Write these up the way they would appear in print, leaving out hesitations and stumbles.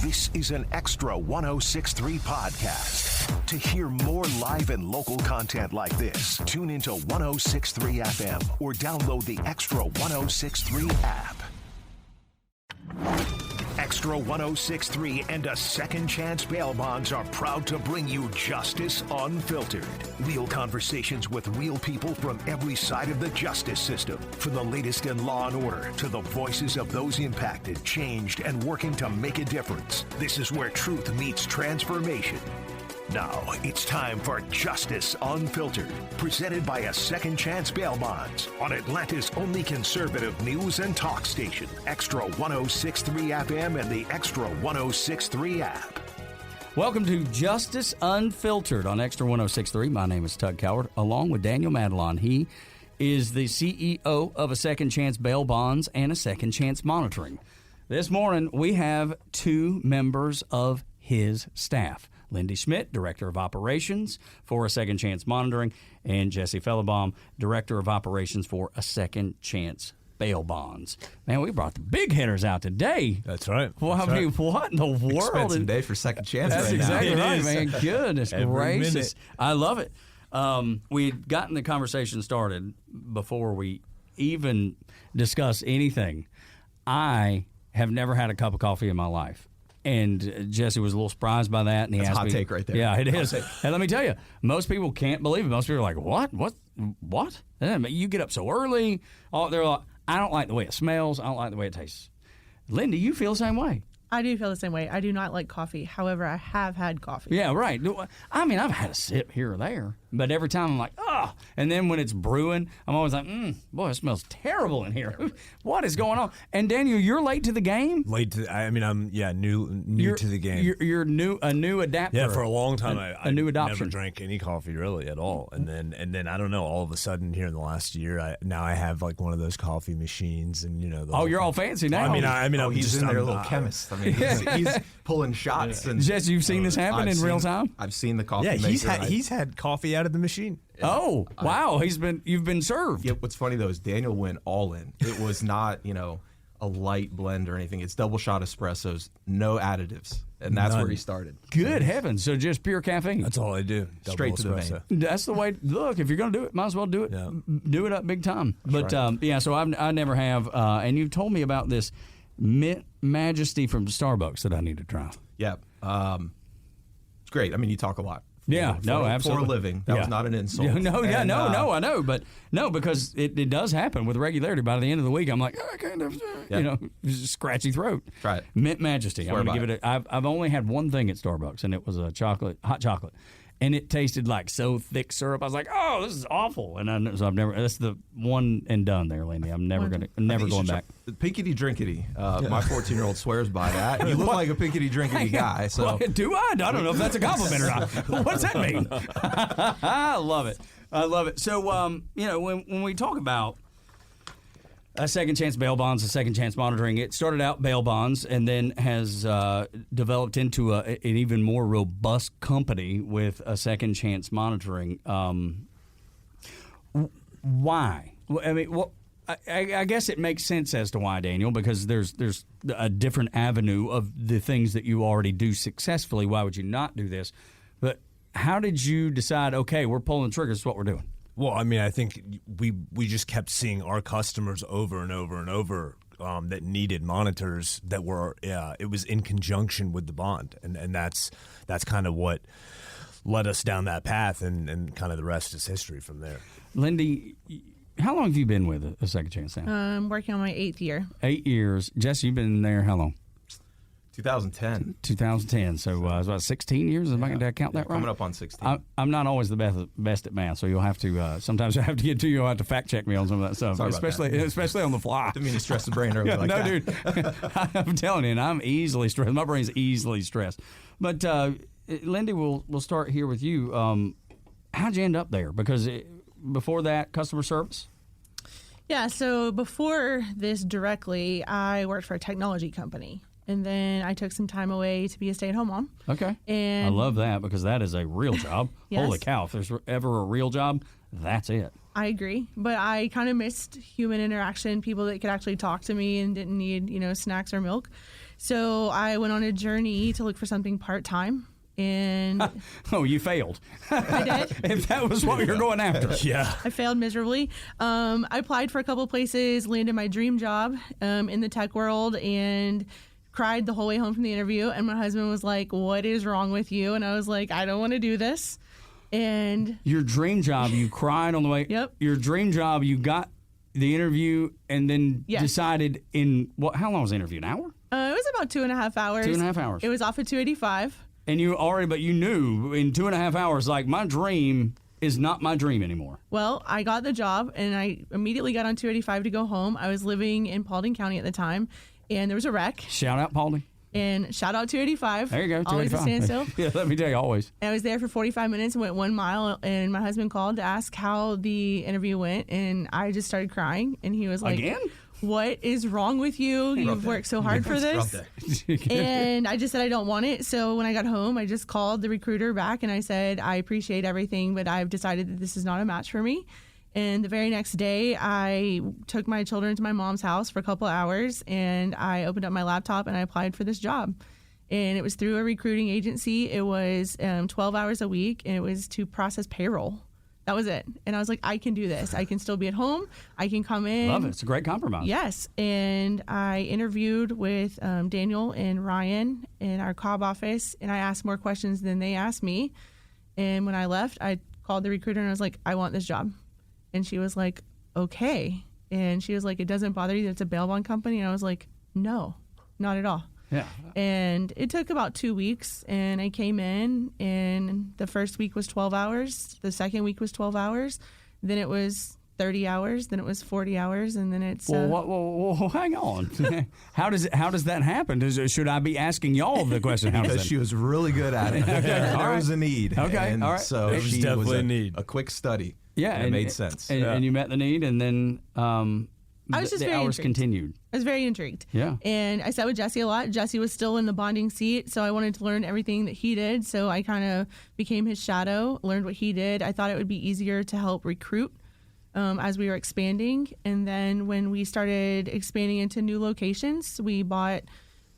This is an Extra 106.3 podcast. To hear more live and local content like this, tune into 106.3 FM or download the Extra 106.3 app. Extra 106.3 and a Second Chance Bail Bonds are proud to bring you Justice Unfiltered. Real conversations with real people from every side of the justice system. From the latest in law and order to the voices of those impacted, changed, and working to make a difference. This is where truth meets transformation. Now, it's time for Justice Unfiltered, presented by a Second Chance Bail Bonds on Atlanta's only conservative news and talk station, Extra 106.3 FM and the Extra 106.3 app. Welcome to Justice Unfiltered on Extra 106.3. My name is Tug Cowart, along with Daniel Matalon. He is the CEO of a Second Chance Bail Bonds and a Second Chance Monitoring. This morning, we have two members of his staff. Lyndi Schmidt, Director of Operations for a Second Chance Monitoring, and Jesse Fellabaum, Director of Operations for a Second Chance Bail Bonds. Man, we brought the big hitters out today. That's right. Well, That's I mean, right. what in the world? Expensive day for Second Chance That's right exactly now. right, man. Goodness gracious. minute. I love it. We'd gotten the conversation started before we even discuss anything. I have never had a cup of coffee in my life. And Jesse was a little surprised by that. And he That's asked a hot me, take right there. Yeah, it is. And let me tell you, most people can't believe it. Most people are like, what? You get up so early. They're like, I don't like the way it smells. I don't like the way it tastes. Lyndi, you feel the same way. I do feel the same way. I do not like coffee. However, I have had coffee. Yeah, right. I mean, I've had a sip here or there, but every time I'm like, oh. And then when it's brewing, I'm always like, boy, it smells terrible in here. What is going on? And Daniel, you're late to the game? I'm new to the game. You're a new adapter. Yeah, for a long time, I new adoption. never drank any coffee really at all. And then I don't know, all of a sudden here in the last year, I have like one of those coffee machines, and you're all fancy now. He's a little chemist. I mean, he's pulling shots. And Jess, you've seen this happen in real time? I've seen the coffee Yeah, maker. he's had coffee out of the machine. Oh, wow. You've been served. Yeah, what's funny, though, is Daniel went all in. It was not, a light blend or anything. It's double shot espressos, no additives. And that's where he started. Good heavens. So just pure caffeine. That's all I do. Straight to the espresso. vein. That's the way. Look, if you're going to do it, might as well do it. Yeah. Do it up big time. But, right. So I never have. And you've told me about this Mint Majesty from Starbucks that I need to try. Yeah. It's great. I mean, you talk a lot. Yeah, absolutely. For a living. That was not an insult. I know. But no, because it does happen with regularity. By the end of the week, I'm like, I kind of, scratchy throat. Try it. Mint Majesty. I'm going to give it I've only had one thing at Starbucks, and it was a hot chocolate. And it tasted like so thick syrup. I was like, "Oh, this is awful!" And I've never. That's the one and done there, Lyndi. I'm never going back. Pinkety drinkety. My 14-year-old swears by that. You look like a pinkety drinkety guy. So do I? I don't know if that's a compliment or not. What's that mean? I love it. So when we talk about a Second Chance Bail Bonds, a Second Chance Monitoring, it started out bail bonds and then has developed into an even more robust company with a Second Chance Monitoring. Why? I mean, I guess it makes sense as to why, Daniel, because there's a different avenue of the things that you already do successfully. Why would you not do this? But how did you decide, okay, we're pulling the trigger, this is what we're doing? Well, I mean, I think we just kept seeing our customers over and over and over that needed monitors that were it was in conjunction with the bond, and that's kind of what led us down that path, and kind of the rest is history from there. Lyndi, how long have you been with a Second Chance now? I'm working on my 8th year. 8 years. Jesse, you've been there how long? 2010. 2010. So it was about 16 years. Did I count that right? Coming up on 16. I'm not always the best at math, so you'll have to. Sometimes I have to get to you. You'll have to fact check me on some of that stuff, Sorry especially on the fly. Didn't mean to stress the brain early like that. Dude. I'm telling you, and I'm easily stressed. My brain's easily stressed. But Lyndi, we'll start here with you. How'd you end up there? Because before that, customer service. Yeah. So before this directly, I worked for a technology company. And then I took some time away to be a stay-at-home mom. Okay. And I love that because that is a real job. Yes. Holy cow. If there's ever a real job, that's it. I agree. But I kind of missed human interaction, people that could actually talk to me and didn't need, snacks or milk. So I went on a journey to look for something part-time. And oh, you failed. I did. If that was what you're going after. Yeah. I failed miserably. I applied for a couple places, landed my dream job in the tech world, and cried the whole way home from the interview. And my husband was like, "What is wrong with you?" And I was like, "I don't want to do this." And your dream job, you cried on the way. Yep. Your dream job, you got the interview and then decided in what? How long was the interview? An hour? It was about 2.5 hours. 2.5 hours. It was off at 285. And but you knew in 2.5 hours, like, my dream is not my dream anymore. Well, I got the job, and I immediately got on 285 to go home. I was living in Paulding County at the time, and there was a wreck. Shout out, Paulding. And shout out 285. There you go, 285. Always a standstill. Yeah, let me tell you, always. And I was there for 45 minutes and went 1 mile, and my husband called to ask how the interview went, and I just started crying, and he was like, Again? "What is wrong with you? You've worked so hard for this." And I just said I don't want it. So when I got home, I just called the recruiter back and I said, "I appreciate everything, but I've decided that this is not a match for me." And the very next day, I took my children to my mom's house for a couple of hours, and I opened up my laptop and I applied for this job. And it was through a recruiting agency. It was 12 hours a week, and it was to process payroll. That was it. And I was like, I can do this. I can still be at home. I can come in. Love it. It's a great compromise. Yes. And I interviewed with Daniel and Ryan in our Cobb office, and I asked more questions than they asked me. And when I left, I called the recruiter and I was like, "I want this job." And she was like, "Okay." And she was like, "It doesn't bother you that it's a bail bond company?" And I was like, "No, not at all." Yeah. And it took about 2 weeks, and I came in, and the first week was 12 hours. The second week was 12 hours. Then it was 30 hours. Then it was 40 hours. And then it's... Well, hang on. How does that happen? Should I be asking y'all the question? Because she was really good at it. There was a need. Okay, and all right. So There was she definitely was a need. a quick study. Yeah. And it made sense. And you met the need, and then I was just the very hours intrigued. continued. I was very intrigued. Yeah. And I sat with Jesse a lot. Jesse was still in the bonding seat, so I wanted to learn everything that he did. So I kind of became his shadow, learned what he did. I thought it would be easier to help recruit as we were expanding. And then when we started expanding into new locations, we bought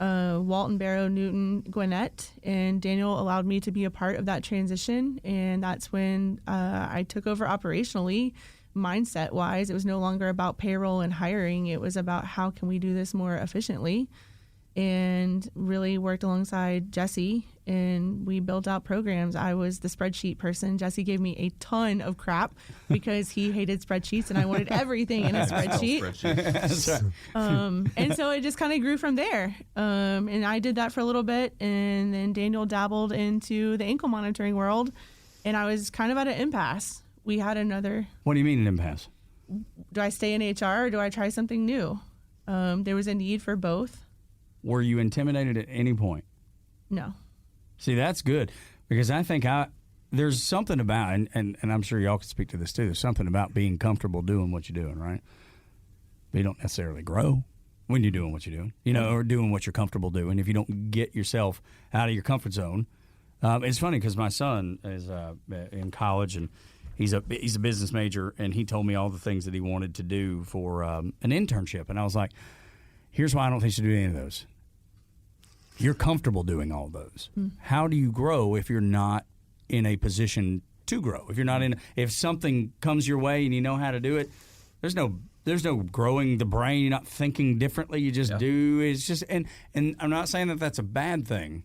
Walton, Barrow, Newton, Gwinnett, and Daniel allowed me to be a part of that transition. And that's when I took over operationally. Mindset wise, it was no longer about payroll and hiring. It was about how can we do this more efficiently, and really worked alongside Jesse, and we built out programs. I was the spreadsheet person. Jesse gave me a ton of crap because he hated spreadsheets and I wanted everything in a spreadsheet. And so it just kind of grew from there. And I did that for a little bit, and then Daniel dabbled into the ankle monitoring world, and I was kind of at an impasse. We had another... What do you mean an impasse? Do I stay in HR or do I try something new? There was a need for both. Were you intimidated at any point? No. See, that's good, because I think there's something about, and I'm sure y'all can speak to this too, there's something about being comfortable doing what you're doing, right? But you don't necessarily grow when you're doing what you're doing, or doing what you're comfortable doing. If you don't get yourself out of your comfort zone. It's funny because my son is in college, and he's a business major, and he told me all the things that he wanted to do for an internship. And I was like, here's why I don't think you should do any of those. You're comfortable doing all those. How do you grow if you're not in a position to grow? If you're not if something comes your way and you know how to do it, there's no growing the brain. You're not thinking differently. You just do. It's just, and I'm not saying that that's a bad thing,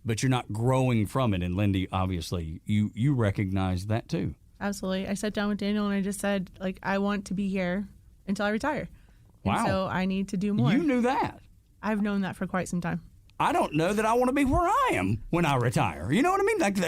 but you're not growing from it. And Lyndi, obviously, you recognize that too. Absolutely. I sat down with Daniel and I just said, I want to be here until I retire. Wow. And so I need to do more. You knew that. I've known that for quite some time. I don't know that I want to be where I am when I retire. You know what I mean? Like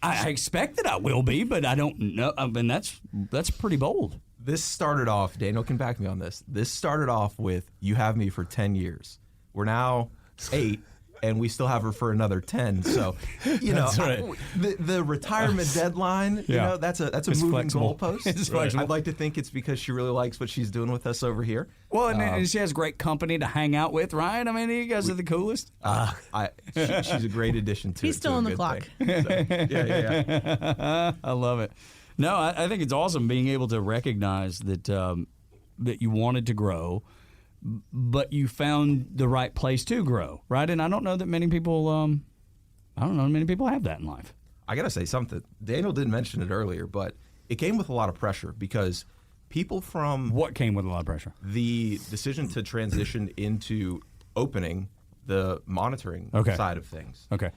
I expect that I will be, but I don't know. I mean, that's pretty bold. This started off, Daniel can back me on this. This started off with, you have me for 10 years. We're now 8. And we still have her for another 10. So, That's right. The retirement deadline, that's a It's moving flexible. goalpost. It's flexible. I'd like to think it's because she really likes what she's doing with us over here. Well, and she has great company to hang out with, right? I mean, you guys are the coolest. She's a great addition to it. He's still to a on the good clock. thing. So, yeah. I love it. No, I think it's awesome being able to recognize that that you wanted to grow, but you found the right place to grow, right? And I don't know that many people. Many people have that in life. I gotta say something. Daniel didn't mention it earlier, but it came with a lot of pressure because people from What came with a lot of pressure? the decision to transition into opening the monitoring side of things. Okay.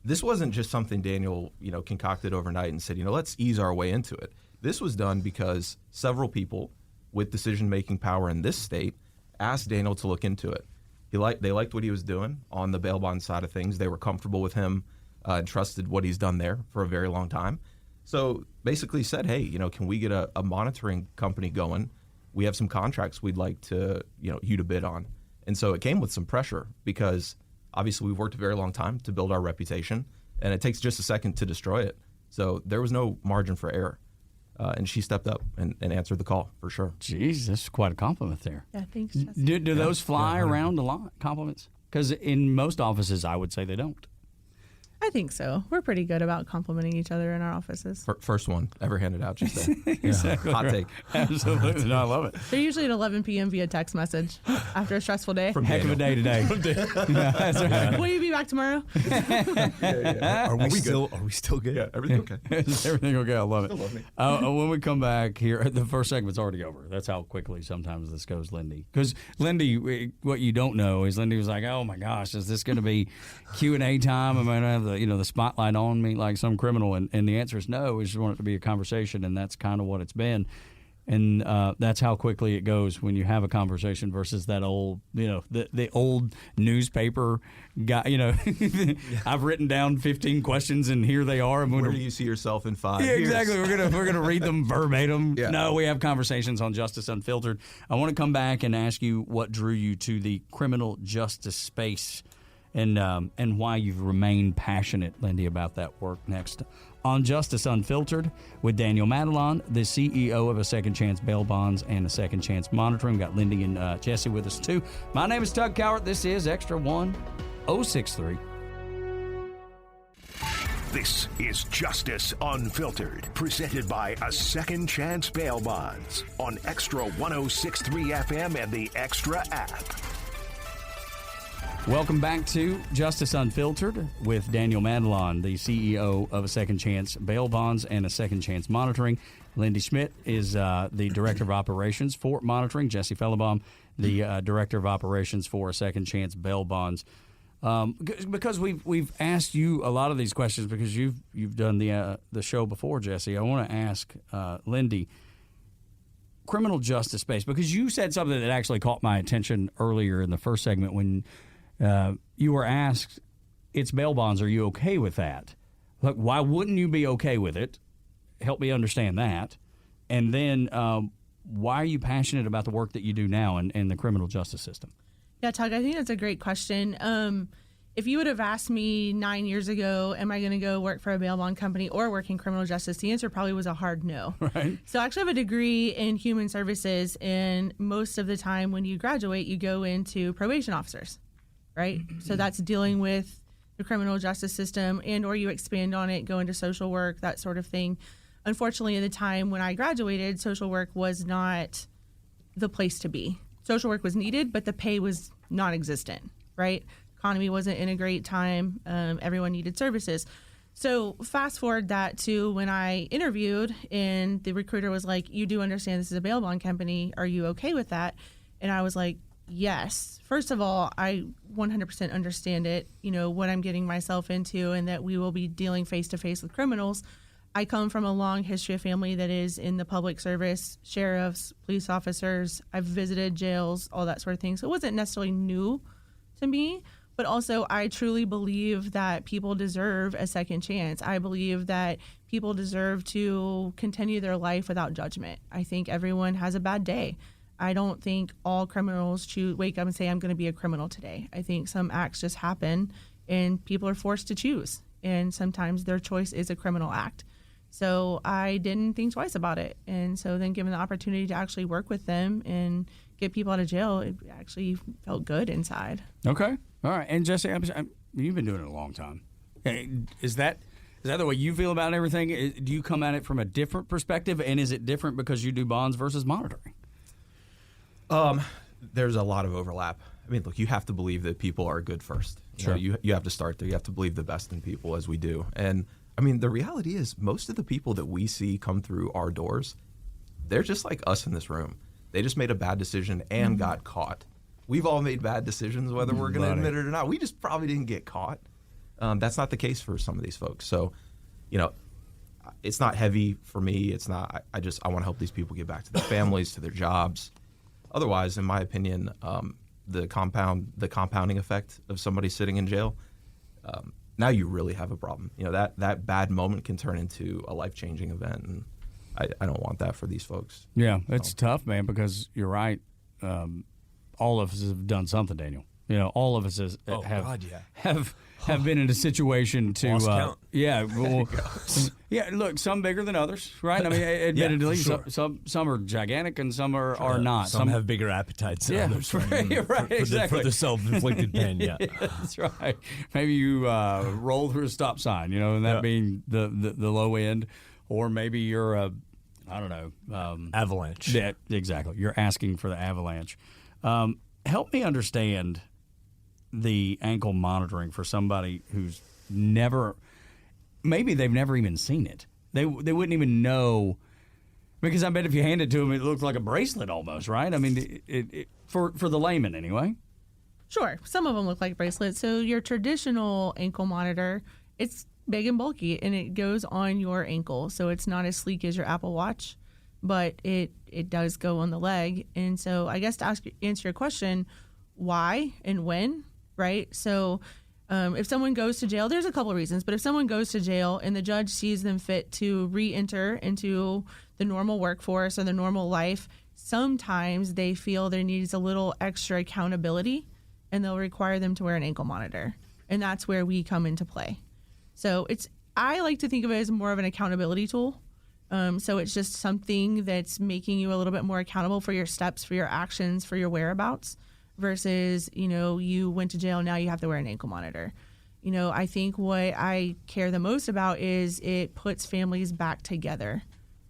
This wasn't just something Daniel, concocted overnight and said, let's ease our way into it. This was done because several people with decision-making power in this state asked Daniel to look into it. They liked what he was doing on the bail bond side of things. They were comfortable with him and trusted what he's done there for a very long time. So basically said, hey, can we get a monitoring company going? We have some contracts we'd like to, you to bid on. And so it came with some pressure because obviously we've worked a very long time to build our reputation, and it takes just a second to destroy it. So there was no margin for error. And she stepped up and answered the call for sure. Jeez, that's quite a compliment there. Yeah, thanks, Jesse. Do those fly around a lot, compliments? Because in most offices, I would say they don't. I think so. We're pretty good about complimenting each other in our offices. First one ever handed out just there. Exactly. Hot take. Absolutely. No, I love it. They're usually at 11 p.m. via text message after a stressful day. Heck of a day today. Yeah, that's right. Will you be back tomorrow? Are we still good? Yeah, everything okay. Is everything okay? I love it. Still love me. When we come back here, the first segment's already over. That's how quickly sometimes this goes, Lyndi. Because Lyndi, what you don't know is Lyndi was like, "Oh my gosh, is this going to be Q&A time? Am I going to have the spotlight on me like some criminal?" And the answer is no. We just want it to be a conversation, and that's kind of what it's been. And that's how quickly it goes when you have a conversation versus that old, the old newspaper guy. I've written down 15 questions, and here they are. Where do you see yourself in 5 Yeah, years? exactly. We're gonna read them verbatim. Yeah. No, we have conversations on Justice Unfiltered. I want to come back and ask you what drew you to the criminal justice space, and why you've remained passionate, Lyndi, about that work next on Justice Unfiltered with Daniel Matalon, the CEO of a Second Chance Bail Bonds and a Second Chance Monitoring. We've got Lyndi and Jesse with us too. My name is Tug Cowart. This is Extra 1063. This is Justice Unfiltered, presented by a Second Chance Bail Bonds on Extra 1063 FM and the Extra app. Welcome back to Justice Unfiltered with Daniel Matalon, the CEO of a Second Chance Bail Bonds and a Second Chance Monitoring. Lyndi Schmidt is the Director of Operations for Monitoring. Jesse Fellabaum, the Director of Operations for a Second Chance Bail Bonds. Because we've asked you a lot of these questions because you've done the show before, Jesse. I want to ask Lyndi, criminal justice space, because you said something that actually caught my attention earlier in the first segment when you were asked, it's bail bonds, are you okay with that? Look, why wouldn't you be okay with it? Help me understand that. And then why are you passionate about the work that you do now in the criminal justice system? Yeah, Tug, I think that's a great question. If you would have asked me 9 years ago, am I going to go work for a bail bond company or work in criminal justice, the answer probably was a hard no. Right. So I actually have a degree in human services, and most of the time when you graduate, you go into probation officers, right? So that's dealing with the criminal justice system, and or you expand on it, go into social work, that sort of thing. Unfortunately, at the time when I graduated, social work was not the place to be. Social work was needed, but the pay was non-existent, right? Economy wasn't in a great time. Everyone needed services. So fast forward that to when I interviewed, and the recruiter was like, you do understand this is a bail bond company. Are you okay with that? And I was like, yes. First of all, I 100% understand it, what I'm getting myself into, and that we will be dealing face-to-face with criminals. I come from a long history of family that is in the public service, sheriffs, police officers. I've visited jails, all that sort of thing. So it wasn't necessarily new to me, but also I truly believe that people deserve a second chance. I believe that people deserve to continue their life without judgment. I think everyone has a bad day. I don't think all criminals wake up and say, I'm going to be a criminal today. I think some acts just happen and people are forced to choose. And sometimes their choice is a criminal act. So I didn't think twice about it. And so then given the opportunity to actually work with them and get people out of jail, it actually felt good inside. Okay. All right. And Jesse, you've been doing it a long time. Is that the way you feel about everything? Do you come at it from a different perspective? And is it different because you do bonds versus monitoring? There's a lot of overlap. I mean, look, you have to believe that people are good first. Sure. You have to start there. You have to believe the best in people, as we do. And I mean, the reality is most of the people that we see come through our doors, they're just like us in this room. They just made a bad decision and got caught. We've all made bad decisions, whether we're going to admit it or not. We just probably didn't get caught. That's not the case for some of these folks. So, it's not heavy for me. It's not. I want to help these people get back to their families, to their jobs. Otherwise, in my opinion, the compounding effect of somebody sitting in jail, now you really have a problem. That bad moment can turn into a life-changing event, and I don't want that for these folks. Yeah, it's tough, man, because you're right. All of us have done something, Daniel. All of us have been in a situation to Lost count. Look, some bigger than others, right? I mean, admittedly, sure. some are gigantic and some are not. Some have bigger appetites than others. Exactly. For the self-inflicted pain. Yeah, that's right. Maybe you roll through a stop sign, and that being the low end, or maybe you're I don't know, avalanche. Yeah, exactly. You're asking for the avalanche. Help me understand the ankle monitoring for somebody who's maybe they've never even seen it. They wouldn't even know, because I bet if you hand it to them, it looks like a bracelet almost, right? I mean, for the layman anyway. Sure. Some of them look like bracelets. So your traditional ankle monitor, it's big and bulky, and it goes on your ankle. So it's not as sleek as your Apple Watch, but it does go on the leg. And so I guess to answer your question, why and when, right? So if someone goes to jail, there's a couple of reasons, but if someone goes to jail and the judge sees them fit to re-enter into the normal workforce or the normal life, sometimes they feel there needs a little extra accountability, and they'll require them to wear an ankle monitor. And that's where we come into play. So I like to think of it as more of an accountability tool. So it's just something that's making you a little bit more accountable for your steps, for your actions, for your whereabouts, versus, you went to jail, now you have to wear an ankle monitor. I think what I care the most about is it puts families back together.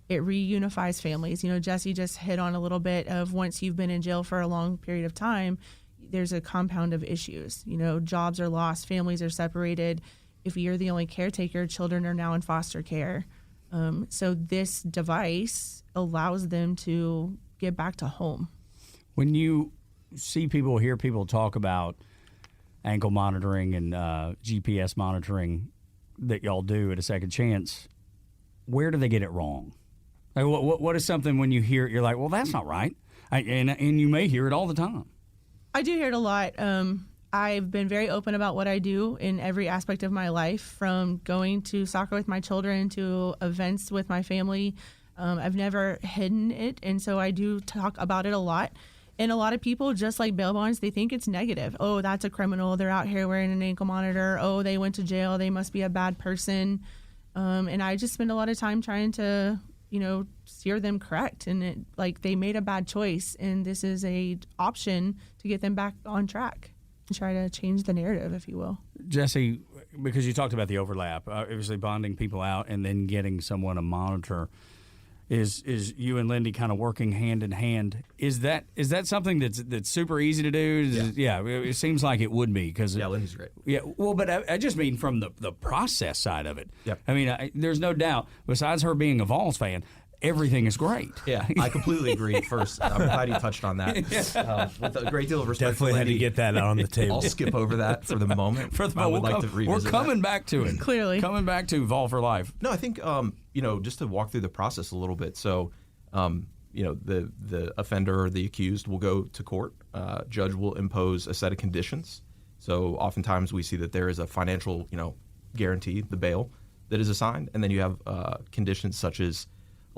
It reunifies families. Jesse just hit on a little bit of once you've been in jail for a long period of time, there's a compound of issues. Jobs are lost, families are separated. If you're the only caretaker, children are now in foster care. So this device allows them to get back to home. When you hear people talk about ankle monitoring and GPS monitoring that y'all do at a second chance, where do they get it wrong? Like, what is something when you hear it, you're like, well, that's not right? And you may hear it all the time. I do hear it a lot. I've been very open about what I do in every aspect of my life, from going to soccer with my children to events with my family. I've never hidden it, and so I do talk about it a lot. And a lot of people, just like bail bonds, they think it's negative. Oh, that's a criminal. They're out here wearing an ankle monitor. Oh, they went to jail. They must be a bad person. And I just spend a lot of time trying to, steer them correct. And they made a bad choice, and this is a option to get them back on track and try to change the narrative, if you will. Jesse, because you talked about the overlap, obviously bonding people out and then getting someone to monitor. Is you and Lyndi kind of working hand in hand? Is that something that's super easy to do? It seems like it would be, because Lyndi's great. Yeah, well, but I just mean from the process side of it. Yep. I mean, there's no doubt. Besides her being a Vols fan, everything is great. Yeah, I completely agree. First, I'm glad you touched on that. With a great deal of respect, Definitely had to get that out on the table. I'll skip over that for the moment. I would like to revisit. We're coming back to it. Clearly, coming back to Vol for life. No, I think just to walk through the process a little bit. So, the offender or the accused will go to court. Judge will impose a set of conditions. So, oftentimes we see that there is a financial, guarantee, the bail, that is assigned, and then you have conditions such as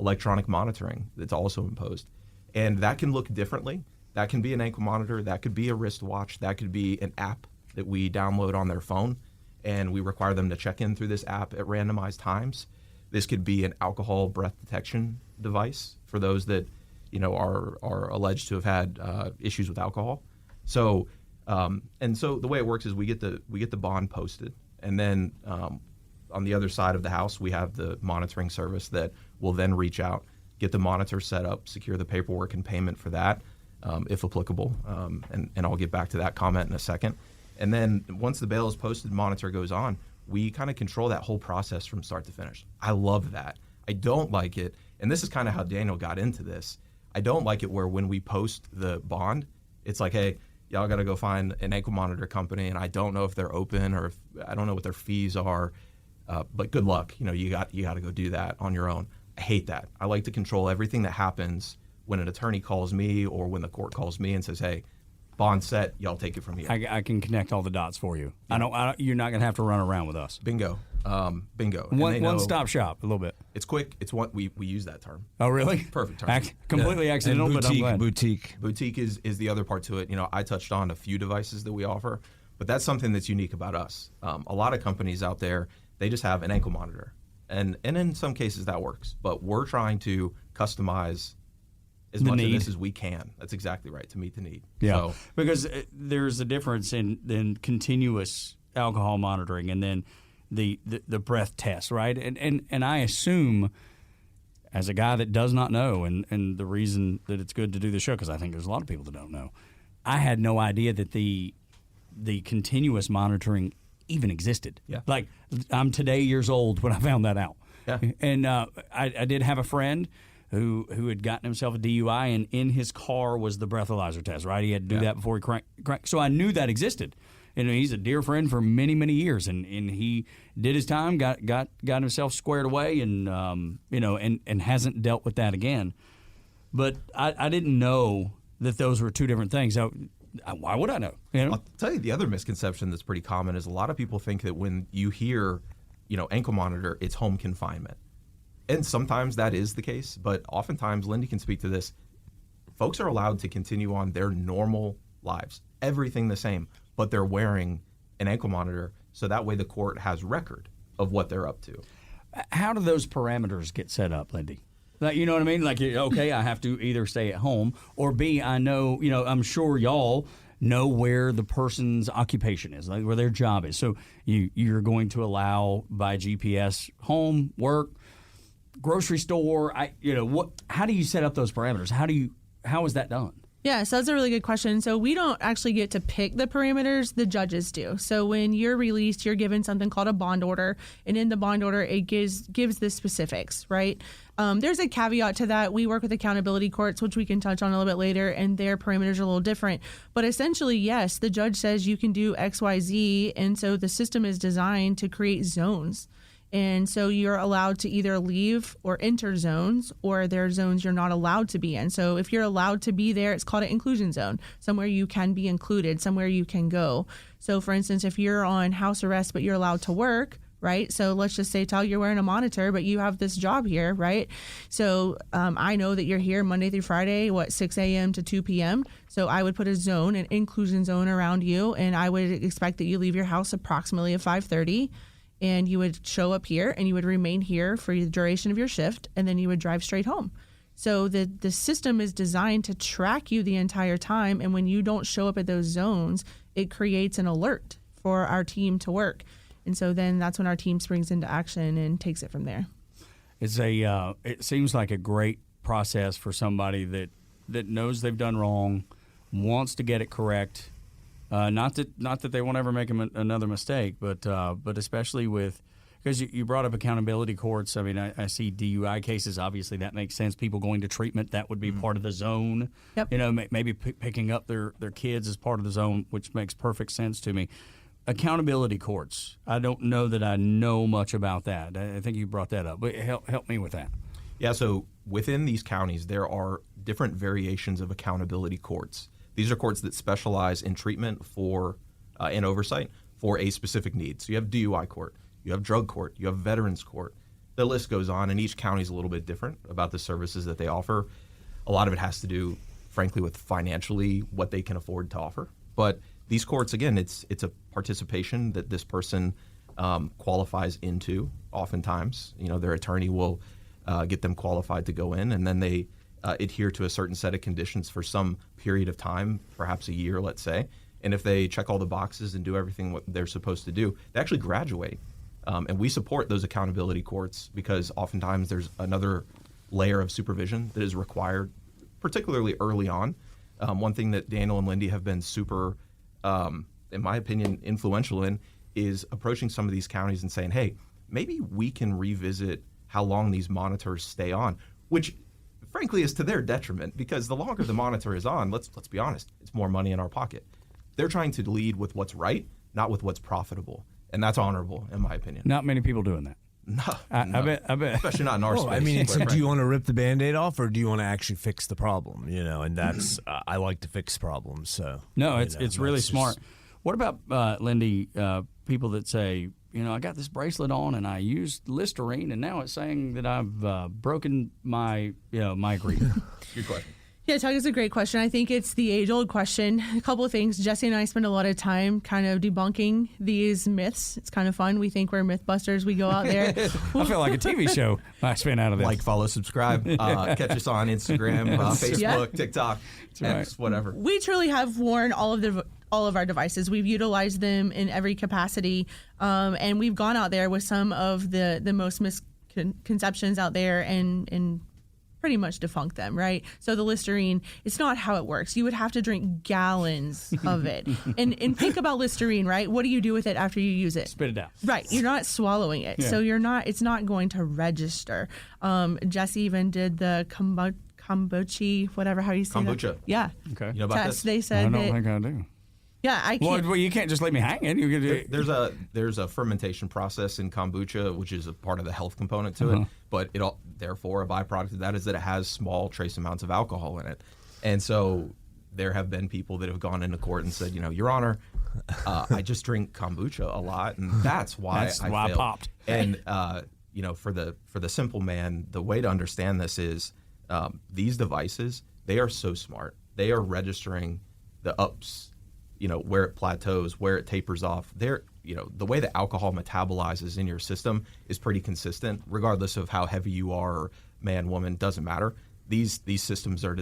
electronic monitoring that's also imposed. And that can look differently. That can be an ankle monitor. That could be a wristwatch. That could be an app that we download on their phone, and we require them to check in through this app at randomized times. This could be an alcohol breath detection device for those that, are alleged to have had issues with alcohol. So, so the way it works is we get the bond posted, and then on the other side of the house, we have the monitoring service that will then reach out, get the monitor set up, secure the paperwork and payment for that. if applicable. And I'll get back to that comment in a second. And then once the bail is posted, monitor goes on, we kind of control that whole process from start to finish. I love that. I don't like it, and this is kind of how Daniel got into this. I don't like it where when we post the bond, it's like, hey, y'all got to go find an ankle monitor company, and I don't know if they're open or if, I don't know what their fees are, but good luck. You got to go do that on your own. I hate that. I like to control everything that happens when an attorney calls me or when the court calls me and says, hey, bond set, y'all take it from here. I can connect all the dots for you. Yeah. You're not going to have to run around with us. Bingo. Bingo. One-stop shop, a little bit. It's quick. It's what we use that term. Oh, really? Perfect term. Completely accidental, and but I'm glad. Boutique is the other part to it. I touched on a few devices that we offer, but that's something that's unique about us. A lot of companies out there, they just have an ankle monitor, and in some cases that works. But we're trying to customize as much of this as we can. That's exactly right, to meet the need. Yeah, so, because there's a difference in continuous alcohol monitoring and then the breath test, right? And I assume, as a guy that does not know, and the reason that it's good to do the show, because I think there's a lot of people that don't know, I had no idea that the continuous monitoring even existed. Yeah. Like, I'm today years old when I found that out. Yeah. And I did have a friend who had gotten himself a DUI, and in his car was the breathalyzer test, right? He had to do that before he cranked. So I knew that existed. And he's a dear friend for many, many years, and he did his time, got himself squared away, and and hasn't dealt with that again. But I didn't know that those were two different things. So why would I know? I'll tell you the other misconception that's pretty common is a lot of people think that when you hear, ankle monitor, it's home confinement. And sometimes that is the case, but oftentimes, Lyndi can speak to this, folks are allowed to continue on their normal lives, everything the same, but they're wearing an ankle monitor, so that way the court has record of what they're up to. How do those parameters get set up, Lyndi? Like, you know what I mean? Like, okay, I have to either stay at home, or B, I know, I'm sure y'all know where the person's occupation is, like where their job is. So you're going to allow by GPS home, work, grocery store. How do you set up those parameters? How is that done? Yeah, so that's a really good question. So we don't actually get to pick the parameters, the judges do. So when you're released, you're given something called a bond order, and in the bond order, it gives the specifics, right? There's a caveat to that. We work with accountability courts, which we can touch on a little bit later, and their parameters are a little different. But essentially, yes, the judge says you can do X, Y, Z, and so the system is designed to create zones. And so you're allowed to either leave or enter zones, or there are zones you're not allowed to be in. So if you're allowed to be there, it's called an inclusion zone, somewhere you can be included, somewhere you can go. So for instance, if you're on house arrest, but you're allowed to work, right? So let's just say, Tal, you're wearing a monitor, but you have this job here, right? So I know that you're here Monday through Friday, 6 a.m. to 2 p.m. So I would put a zone, an inclusion zone around you, and I would expect that you leave your house approximately at 5:30. And you would show up here and you would remain here for the duration of your shift, and then you would drive straight home. So the system is designed to track you the entire time, and when you don't show up at those zones, it creates an alert for our team to work. And so then that's when our team springs into action and takes it from there. It seems like a great process for somebody that knows they've done wrong, wants to get it correct. Not that they won't ever make another mistake, but especially because you brought up accountability courts. I mean, I see DUI cases. Obviously, that makes sense. People going to treatment, that would be part of the zone. Yep. Maybe picking up their kids as part of the zone, which makes perfect sense to me. Accountability courts. I don't know that I know much about that. I think you brought that up, but help me with that. Yeah. So within these counties, there are different variations of accountability courts. These are courts that specialize in treatment for and oversight for a specific need. So you have DUI court, you have drug court, you have veterans court. The list goes on, and each county is a little bit different about the services that they offer. A lot of it has to do, frankly, with financially what they can afford to offer. But these courts, again, it's a participation that this person qualifies into. Oftentimes, their attorney will get them qualified to go in, and then they adhere to a certain set of conditions for some period of time, perhaps a year, let's say. And if they check all the boxes and do everything what they're supposed to do, they actually graduate. And we support those accountability courts because oftentimes there's another layer of supervision that is required, particularly early on, One thing that Daniel and Lyndi have been super, in my opinion, influential in is approaching some of these counties and saying, hey, maybe we can revisit how long these monitors stay on, which frankly is to their detriment, because the longer the monitor is on, let's be honest, it's more money in our pocket. They're trying to lead with what's right, not with what's profitable. And that's honorable, in my opinion. Not many people doing that. No. I bet. Especially not in our space. I mean, quite do you frankly. want to rip the Band-Aid off, or do you want to actually fix the problem? And that's I like to fix problems. So No, it's really that's smart. just- What about, Lyndi, people that say, I got this bracelet on and I used Listerine and now it's saying that I've broken my agreement. Good question. Yeah, Tug, is a great question. I think it's the age-old question. A couple of things. Jesse and I spend a lot of time kind of debunking these myths. It's kind of fun. We think we're mythbusters. We go out there. I feel like a TV show I spent out of this. Like, follow, subscribe. Catch us on Instagram, Facebook, TikTok, X, whatever. We truly have worn all of our devices. We've utilized them in every capacity, and we've gone out there with some of the most misconceptions out there and pretty much defunct them, right? So the Listerine, it's not how it works. You would have to drink gallons of it. And think about Listerine, right? What do you do with it after you use it? Spit it out. Right. You're not swallowing it. Yeah. So it's not going to register. Jesse even did the kombucha, whatever, how you say Kombucha. that? Yeah. Okay. You know about Test. this? They I said don't that. think I do. Yeah, I can't. Well, you can't just leave me hanging. You could, There's a fermentation process in kombucha, which is a part of the health component to it. But therefore, a byproduct of that is that it has small trace amounts of alcohol in it. And so there have been people that have gone into court and said, Your Honor, I just drink kombucha a lot, and that's why I failed. popped. And for the simple man, the way to understand this is these devices, they are so smart. They are registering the ups, where it plateaus, where it tapers off. The way that alcohol metabolizes in your system is pretty consistent, regardless of how heavy you are, or man, woman, doesn't matter. These systems are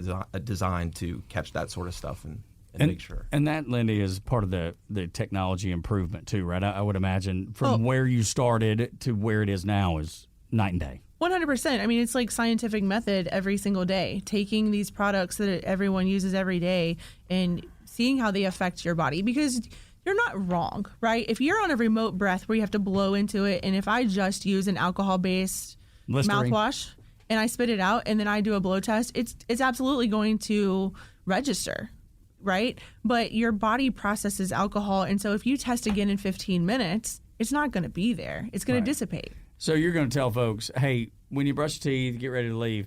designed to catch that sort of stuff and make sure. And that, Lyndi, is part of the technology improvement too, right? I would imagine from where you started to where it is now is night and day. 100%. I mean, it's like scientific method every single day, taking these products that everyone uses every day and seeing how they affect your body, because you're not wrong, right? If you're on a remote breath where you have to blow into it, and if I just use an alcohol-based Listerine. mouthwash and I spit it out and then I do a blow test, it's absolutely going to register, right? But your body processes alcohol, and so if you test again in 15 minutes, it's not going to be there. It's going to dissipate. So you're going to tell folks, hey, when you brush your teeth, get ready to leave,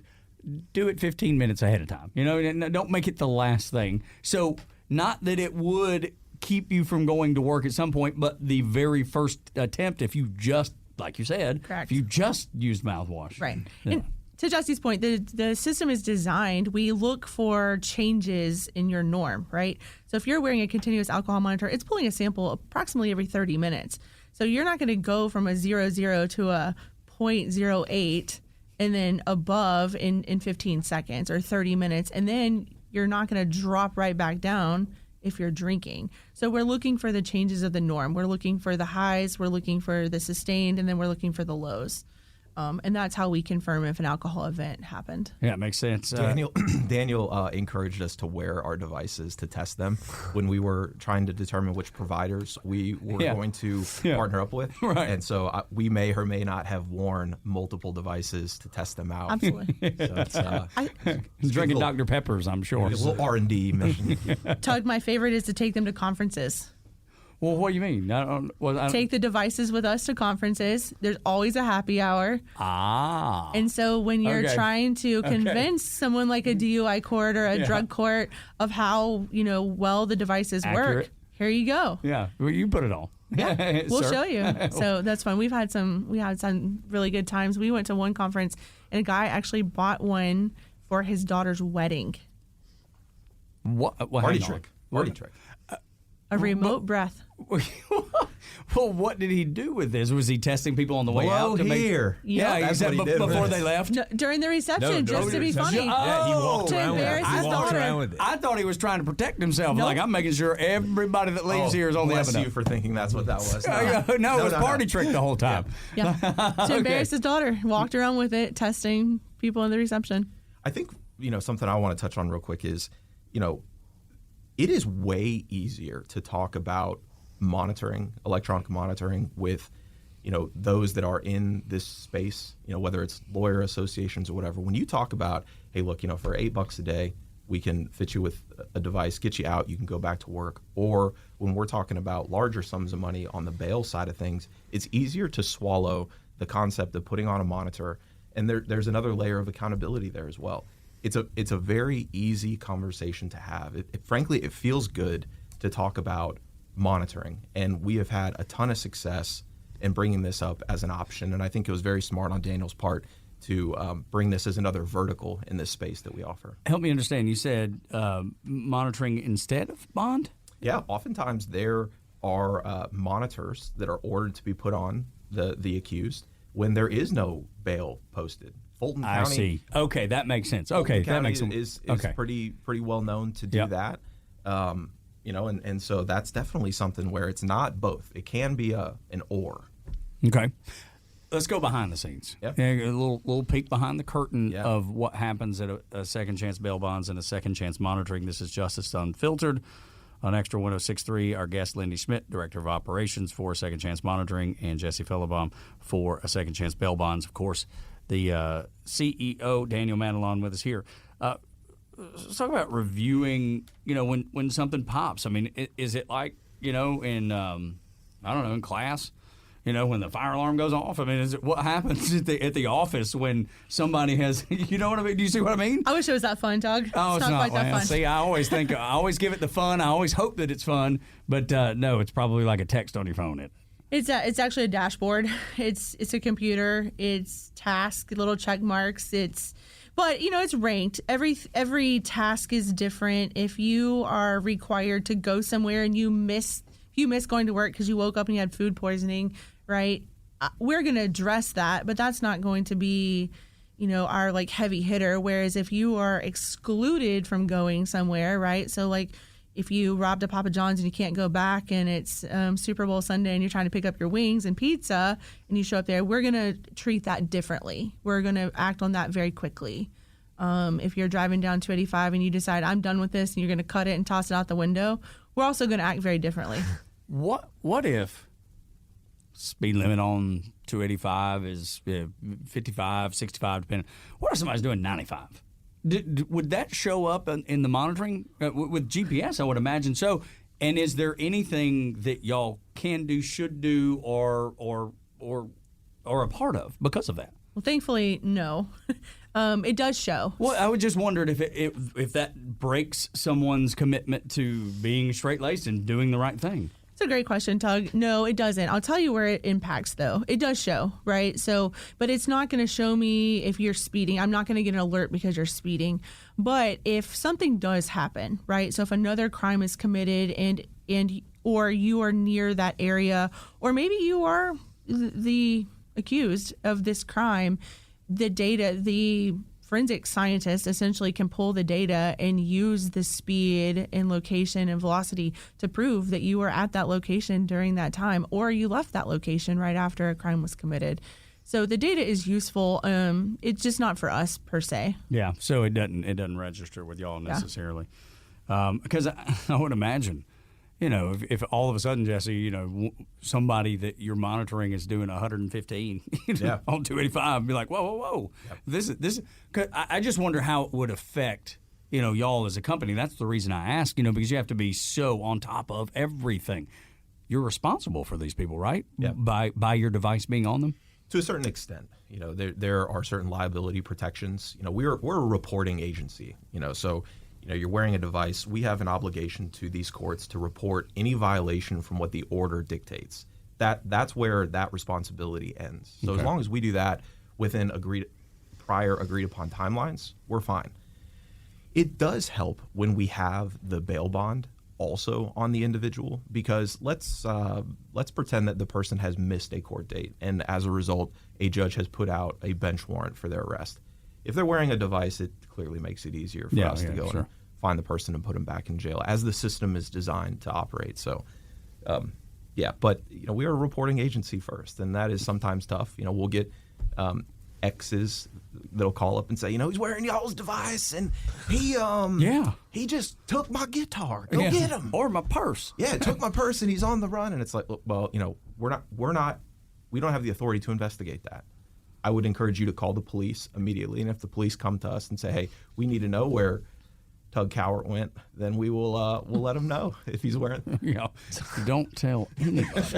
do it 15 minutes ahead of time. Don't make it the last thing. So not that it would keep you from going to work at some point, but the very first attempt, if you just, like you said, Correct. if you just used mouthwash. Right. Yeah. And to Jesse's point, the system is designed, we look for changes in your norm, right? So if you're wearing a continuous alcohol monitor, it's pulling a sample approximately every 30 minutes. So you're not going to go from a 0.0 to a 0.08 and then above in 15 seconds or 30 minutes. And then you're not going to drop right back down if you're drinking. So we're looking for the changes of the norm. We're looking for the highs, we're looking for the sustained, and then we're looking for the lows. And that's how we confirm if an alcohol event happened. Yeah, it makes sense. Daniel encouraged us to wear our devices to test them when we were trying to determine which providers we were going to partner up with. Right. And so we may or may not have worn multiple devices to test them out. Absolutely. So it's Drinking Dr. Peppers, I'm sure. a little R&D mission. Tug, my favorite is to take them to conferences. Well, what do you mean? Take the devices with us to conferences. There's always a happy hour. And so when you're trying to convince someone like a DUI court or a drug court of how, well the devices work, here you go. Yeah, well, you put it on. Yeah, we'll show you. So that's fun. We had some really good times. We went to one conference and a guy actually bought one for his daughter's wedding. What? Party trick. Party trick. A remote breath. Well, what did he do with this? Was he testing people on the way out? Blow here. Yeah, That's he said what he did with before it. they left. No, during the reception, just to be funny. Yeah, he walked To around with it. embarrass his He walked daughter. around with it. I thought he was trying to protect himself. Nope. Like, I'm making sure everybody that leaves here is on the up Bless and you up. for thinking that's what that was. No, it was party trick the whole time. Yeah. To embarrass his daughter. Walked around with it, testing people in the reception. I think, something I want to touch on real quick is, it is way easier to talk about monitoring, electronic monitoring with, those that are in this space, whether it's lawyer associations or whatever. When you talk about, hey, look, for $8 a day, we can fit you with a device, get you out, you can go back to work. Or when we're talking about larger sums of money on the bail side of things, it's easier to swallow the concept of putting on a monitor. And there's another layer of accountability there as well. It's a very easy conversation to have. Frankly, it feels good to talk about monitoring. And we have had a ton of success in bringing this up as an option. And I think it was very smart on Daniel's part to bring this as another vertical in this space that we offer. Help me understand. You said monitoring instead of bond? Yeah, oftentimes there are monitors that are ordered to be put on the accused when there is no bail posted. Fulton County, I see. Okay, that makes sense. Okay, that makes sense. Is okay. pretty well known to do that. And so that's definitely something where it's not both. It can be an or. Okay. Let's go behind the scenes. Yeah. A little peek behind the curtain of what happens at a second chance bail bonds and a second chance monitoring. This is Justice Unfiltered on Extra 106.3. Our guest, Lyndi Schmidt, Director of Operations for Second Chance Monitoring, and Jesse Fellabaum for a second chance bail bonds. Of course, the CEO, Daniel Matalon, with us here. Let's talk about reviewing, when something pops. I mean, is it like, in class? When the fire alarm goes off? I mean, is it what happens at the office when somebody has, you know what I mean? Do you see what I mean? I wish it was that fun, Doug. Oh, it's not quite that fun. See, I always give it the fun. I always hope that it's fun, but no, it's probably like a text on your phone. It's actually a dashboard. It's a computer. It's task, little check marks. But it's ranked. Every task is different. If you are required to go somewhere and you miss going to work because you woke up and you had food poisoning, right? We're going to address that, but that's not going to be, our like heavy hitter. Whereas if you are excluded from going somewhere, right? So like if you robbed a Papa John's and you can't go back and it's Super Bowl Sunday and you're trying to pick up your wings and pizza and you show up there, we're going to treat that differently. We're going to act on that very quickly. If you're driving down 285 and you decide I'm done with this and you're going to cut it and toss it out the window, we're also going to act very differently. What if speed limit on 285 is 55, 65, depending? What if somebody's doing 95? Would that show up in the monitoring with GPS? I would imagine so. And is there anything that y'all can do, should do, or a part of because of that? Well, thankfully, no. It does show. Well, I was just wondered if that breaks someone's commitment to being straight-laced and doing the right thing. It's a great question, Tug. No, it doesn't. I'll tell you where it impacts, though. It does show, right? So, but it's not going to show me if you're speeding. I'm not going to get an alert because you're speeding. But if something does happen, right? So if another crime is committed or you are near that area, or maybe you are the accused of this crime, the forensic scientist essentially can pull the data and use the speed and location and velocity to prove that you were at that location during that time, or you left that location right after a crime was committed. So the data is useful. It's just not for us per se. Yeah. So it doesn't register with y'all necessarily, because I would imagine, if all of a sudden, Jesse, somebody that you're monitoring is doing 115 on 285, be like, whoa. Yep. This is. I just wonder how it would affect, y'all as a company. That's the reason I ask, because you have to be so on top of everything. You're responsible for these people, right? Yep. By your device being on them? To a certain extent, there are certain liability protections. We're a reporting agency, so. You're wearing a device. We have an obligation to these courts to report any violation from what the order dictates. That's where that responsibility ends. So as long as we do that within prior agreed upon timelines, we're fine. It does help when we have the bail bond also on the individual, because let's pretend that the person has missed a court date, and as a result, a judge has put out a bench warrant for their arrest. If they're wearing a device, it clearly makes it easier for us to go and find the person and put them back in jail, as the system is designed to operate. So, but we are a reporting agency first, and that is sometimes tough. We'll get exes that'll call up and say, he's wearing y'all's device and he just took my guitar. Go get him. Or my purse. Yeah, took my purse and he's on the run. And it's like, well, we don't have the authority to investigate that. I would encourage you to call the police immediately. And if the police come to us and say, hey, we need to know where Tug Cowart went, then we will we'll let him know if he's wearing. Don't tell anybody.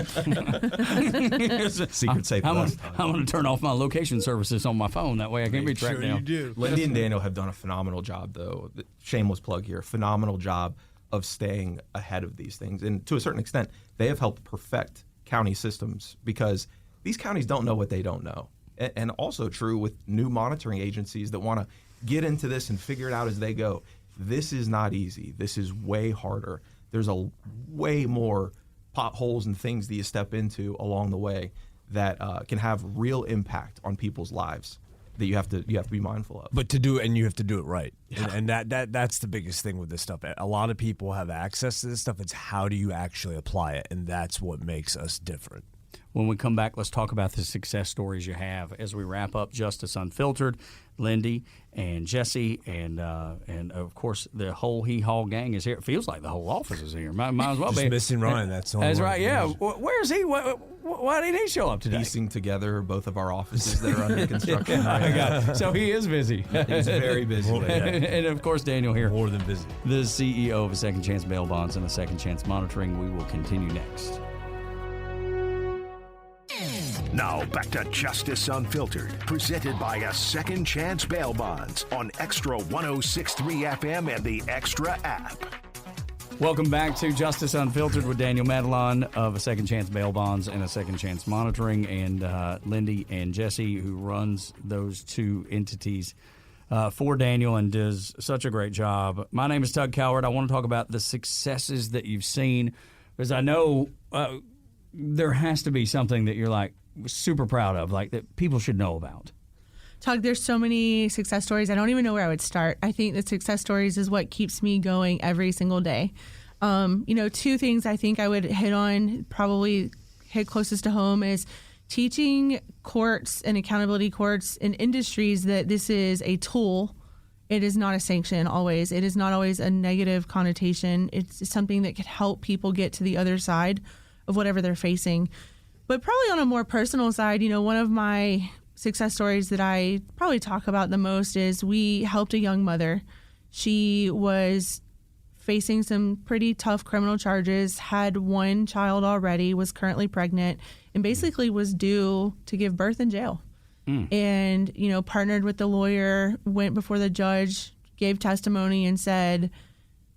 Secret safe. I'm going to turn off my location services on my phone. That way I can't be tracked down. You do. Lyndi and Daniel have done a phenomenal job, though. Shameless plug here. Phenomenal job of staying ahead of these things, and to a certain extent, they have helped perfect county systems because these counties don't know what they don't know, and also true with new monitoring agencies that want to get into this and figure it out as they go. This is not easy. This is way harder. There's a way more potholes and things that you step into along the way that can have real impact on people's lives that you have to be mindful of. But you have to do it right. Yeah. And that's the biggest thing with this stuff. A lot of people have access to this stuff. It's how do you actually apply it, and that's what makes us different. When we come back, let's talk about the success stories you have as we wrap up Justice Unfiltered. Lyndi and Jesse and of course the whole Hee-Haw gang is here. It feels like the whole office is here. Might as well just be. Missing Ryan. That's right. Yeah. Where's he? Why didn't he show up today? Piecing together both of our offices that are under construction. So he is busy. He's very busy. And of course, Daniel here, more than busy, the CEO of a Second Chance Bail Bonds and a Second Chance Monitoring. We will continue next. Now back to Justice Unfiltered, presented by a Second Chance Bail Bonds on Extra 106.3 FM and the Extra app. Welcome back to Justice Unfiltered with Daniel Matalon of a Second Chance Bail Bonds and a Second Chance Monitoring, and Lyndi and Jesse, who runs those two entities for Daniel and does such a great job. My name is Tug Cowart. I want to talk about the successes that you've seen, because I know there has to be something that you're like super proud of, like that people should know about. Tug, there's so many success stories. I don't even know where I would start. I think that success stories is what keeps me going every single day. Two things I think I would hit on, probably hit closest to home, is teaching courts and accountability courts in industries that this is a tool. It is not a sanction always. It is not always a negative connotation. It's something that could help people get to the other side of whatever they're facing. But probably on a more personal side, one of my success stories that I probably talk about the most is we helped a young mother. She was facing some pretty tough criminal charges, had one child already, was currently pregnant, and basically was due to give birth in jail. And, partnered with the lawyer, went before the judge, gave testimony and said,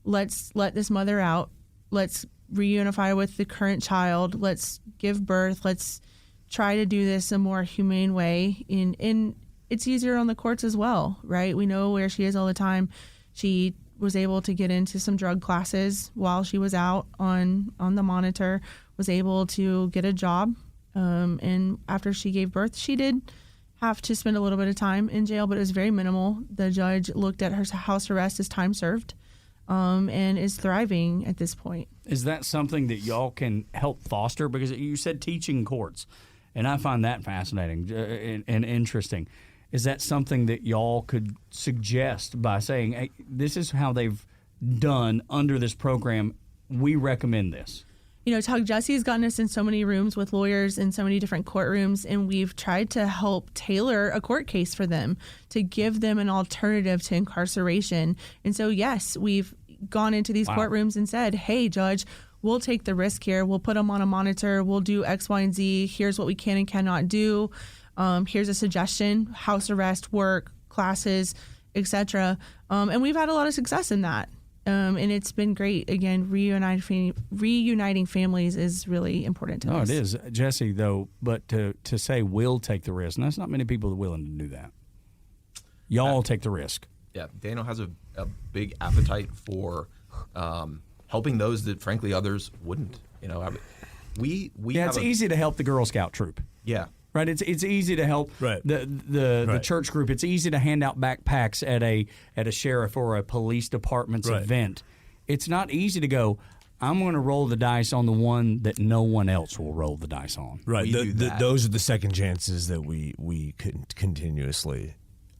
let's let this mother out. Let's reunify with the current child. Let's give birth. Let's try to do this a more humane way. And it's easier on the courts as well, right? We know where she is all the time. She was able to get into some drug classes while she was out on the monitor, was able to get a job. And after she gave birth, she did have to spend a little bit of time in jail, but it was very minimal. The judge looked at her house arrest as time served. And is thriving at this point. Is that something that y'all can help foster? Because you said teaching courts, and I find that fascinating and interesting. Is that something that y'all could suggest by saying, hey, this is how they've done under this program, we recommend this? Tug, Jesse has gotten us in so many rooms with lawyers in so many different courtrooms, and we've tried to help tailor a court case for them to give them an alternative to incarceration. And so, yes, we've gone into these courtrooms and said, hey, judge, we'll take the risk here. We'll put them on a monitor. We'll do X, Y, and Z. Here's what we can and cannot do. Here's a suggestion, house arrest, work, classes, etc. And we've had a lot of success in that. And it's been great. Again, reuniting families is really important to us. Oh, it is. Jesse, though, but to say we'll take the risk, and that's not many people are willing to do that. Y'all take the risk. Yeah, Daniel has a big appetite for helping those that, frankly, others wouldn't. It's easy to help the Girl Scout troop. Yeah. Right, it's easy to help the church group. It's easy to hand out backpacks at a sheriff or a police department's event. It's not easy to go, I'm going to roll the dice on the one that no one else will roll the dice on. Right. Those are the second chances that we continuously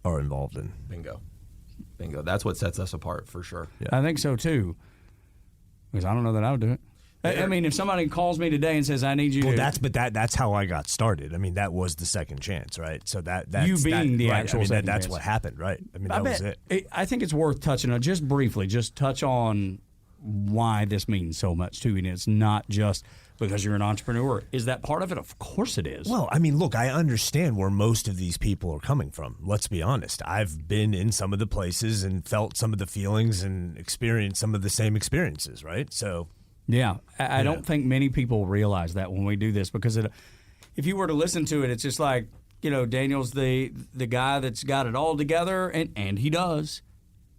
are involved in. Bingo. That's what sets us apart for sure. Yeah. I think so too. Because I don't know that I would do it. I mean, if somebody calls me today and says, "I need you," that's how I got started. I mean, that was the second chance, right? So that's you being the right, actual I mean, second that's chance. what happened, right? I mean, that was it. I think it's worth touching on just briefly. Just touch on why this means so much to you. And it's not just because you're an entrepreneur. Is that part of it? Of course it is. Well, I mean, look, I understand where most of these people are coming from. Let's be honest. I've been in some of the places and felt some of the feelings and experienced some of the same experiences, right? So. Yeah, I don't think many people realize that when we do this, because if you were to listen to it, it's just like, Daniel's the guy that's got it all together, and he does,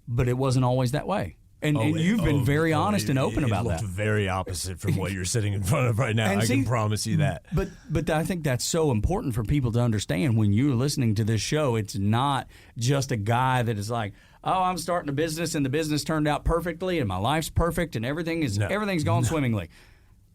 but it wasn't always that way. And you've been very honest and open about that. It looked very opposite from what you're sitting in front of right now. I can promise you that. But I think that's so important for people to understand when you're listening to this show. It's not just a guy that is like, oh, I'm starting a business and the business turned out perfectly and my life's perfect and everything's gone swimmingly.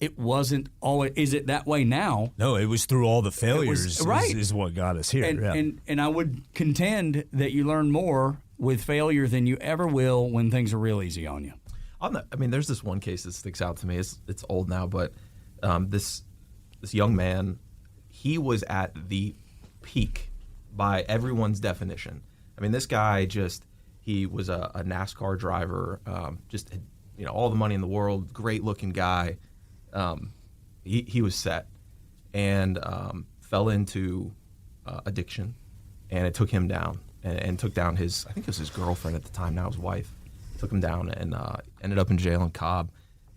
It wasn't always. Is it that way now? No, it was through all the failures is what got us here. And I would contend that you learn more with failure than you ever will when things are real easy on you. There's this one case that sticks out to me. It's old now, but this young man, he was at the peak by everyone's definition. I mean, this guy he was a NASCAR driver, all the money in the world, great looking guy. He was set and fell into addiction, and it took him down. And took down I think it was his girlfriend at the time, now his wife, took him down and ended up in jail in Cobb.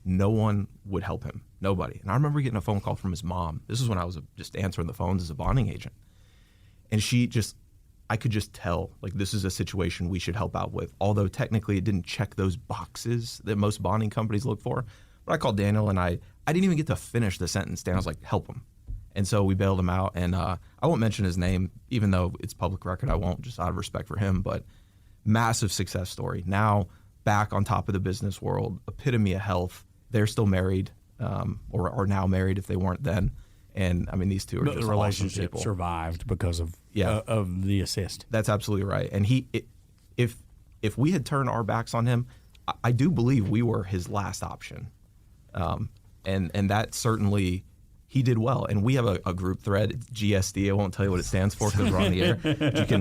No one would help him, nobody. And I remember getting a phone call from his mom. This is when I was just answering the phones as a bonding agent. And I could just tell, like, this is a situation we should help out with. Although technically it didn't check those boxes that most bonding companies look for. But I called Daniel and I didn't even get to finish the sentence. Daniel was like, help him. And so we bailed him out, and I won't mention his name, even though it's public record. I won't, just out of respect for him. But massive success story. Now back on top of the business world, epitome of health. They're still married, or are now married if they weren't then. And I mean, these two are just the relationship awesome people. Survived because of the assist. That's absolutely right. And if we had turned our backs on him, I do believe we were his last option, and that certainly. He did well, and we have a group thread. It's GSD. I won't tell you what it stands for because we're on the air.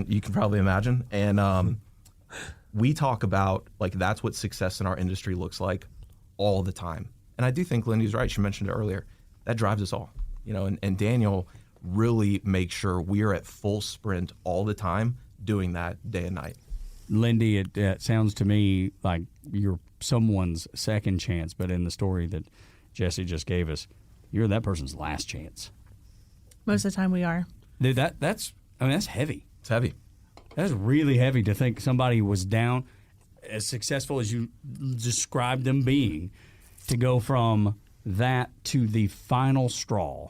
You can probably imagine. And we talk about, like, that's what success in our industry looks like all the time. And I do think Lyndy's right. She mentioned it earlier. That drives us all. And Daniel really makes sure we're at full sprint all the time, doing that day and night. Lyndy, it sounds to me like you're someone's second chance, but in the story that Jesse just gave us, you're that person's last chance. Most of the time we are. Dude, that's heavy. It's heavy. That's really heavy to think somebody was down, as successful as you described them being, to go from that to the final straw.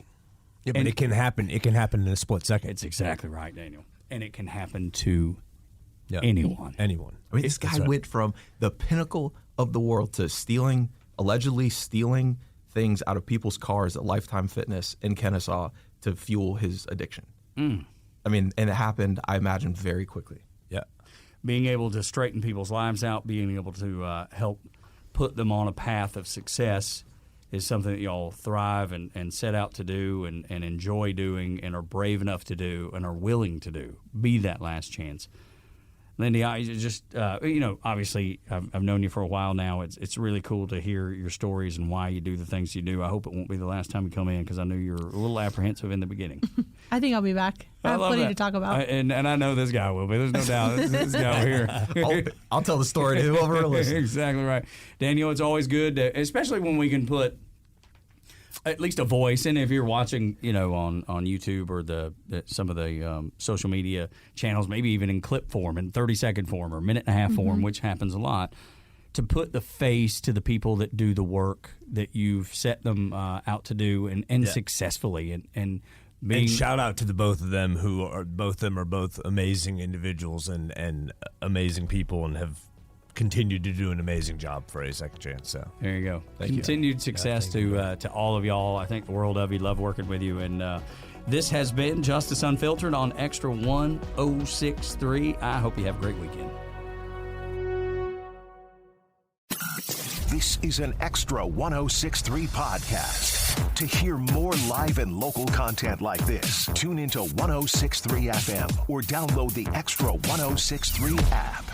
Yeah, but it can happen. It can happen in a split second. It's exactly right, Daniel. And it can happen to anyone. Anyone. I mean, this guy went from the pinnacle of the world to allegedly stealing things out of people's cars at Lifetime Fitness in Kennesaw to fuel his addiction. I mean, and it happened, I imagine, very quickly. Yeah. Being able to straighten people's lives out, being able to help put them on a path of success is something that y'all thrive and set out to do and enjoy doing and are brave enough to do and are willing to do. Be that last chance. Lyndy, I just, obviously I've known you for a while now. It's really cool to hear your stories and why you do the things you do. I hope it won't be the last time you come in because I knew you were a little apprehensive in the beginning. I think I'll be back. I have plenty to talk about. And I know this guy will be. There's no doubt. This guy over here. I'll tell the story to whoever will listen. Exactly right. Daniel, it's always good, especially when we can put at least a voice. And if you're watching, on YouTube or some of the social media channels, maybe even in clip form, in 30-second form or minute-and-a-half form, which happens a lot, to put the face to the people that do the work that you've set them out to do and successfully. And shout out to the both of them are both amazing individuals and amazing people and have continue to do an amazing job for a second chance. So There you go. Thank you. Continued success to all of y'all. I think the world of you. Love working with you. And this has been Justice Unfiltered on Extra 1063. I hope you have a great weekend. This is an Extra 1063 podcast. To hear more live and local content like this, tune into 1063 FM or download the Extra 1063 app.